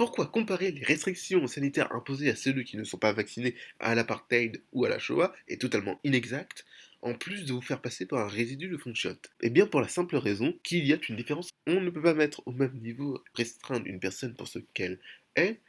Pourquoi comparer les restrictions sanitaires imposées à ceux qui ne sont pas vaccinés à l'apartheid ou à la Shoah est totalement inexact, en plus de vous faire passer par un résidu de fond de chiottes? Eh bien pour la simple raison qu'il y a une différence. On ne peut pas mettre au même niveau restreindre une personne pour ce qu'elle est,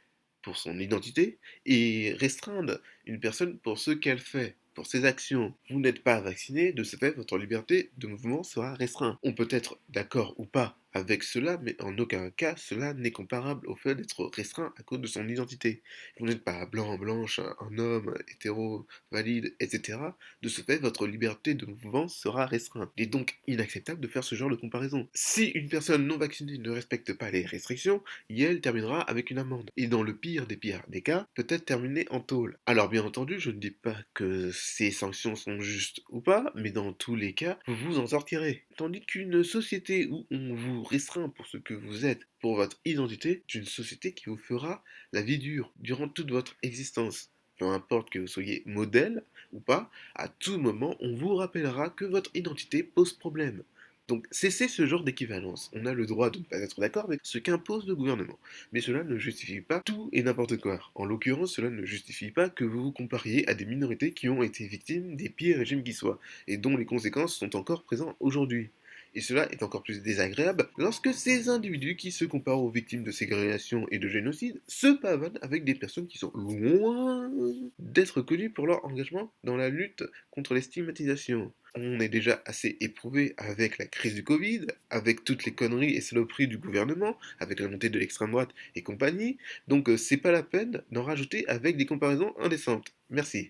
pour son identité, et restreindre une personne pour ce qu'elle fait, pour ses actions. Vous n'êtes pas vacciné, de ce fait, votre liberté de mouvement sera restreinte. On peut être d'accord ou pas avec cela, mais en aucun cas cela n'est comparable au fait d'être restreint à cause de son identité. Vous n'êtes pas blanc, blanche, un homme, hétéro, valide, etc. De ce fait, votre liberté de mouvement sera restreinte. Il est donc inacceptable de faire ce genre de comparaison. Si une personne non vaccinée ne respecte pas les restrictions, Yale terminera avec une amende. Et dans le pire des cas, peut-être terminer en tôle. Alors bien entendu, je ne dis pas que ces sanctions sont justes ou pas, mais dans tous les cas, vous vous en sortirez. Tandis qu'une société où on vous restreint pour ce que vous êtes, pour votre identité, est une société qui vous fera la vie dure durant toute votre existence. Peu importe que vous soyez modèle ou pas, à tout moment, on vous rappellera que votre identité pose problème. Donc cessez ce genre d'équivalence. On a le droit de ne pas être d'accord avec ce qu'impose le gouvernement. Mais cela ne justifie pas tout et n'importe quoi. En l'occurrence, cela ne justifie pas que vous vous compariez à des minorités qui ont été victimes des pires régimes qui soient, et dont les conséquences sont encore présentes aujourd'hui. Et cela est encore plus désagréable lorsque ces individus qui se comparent aux victimes de ségrégation et de génocide se pavanent avec des personnes qui sont loin d'être connues pour leur engagement dans la lutte contre les stigmatisations. On est déjà assez éprouvé avec la crise du Covid, avec toutes les conneries et saloperies du gouvernement, avec la montée de l'extrême droite et compagnie, donc c'est pas la peine d'en rajouter avec des comparaisons indécentes. Merci.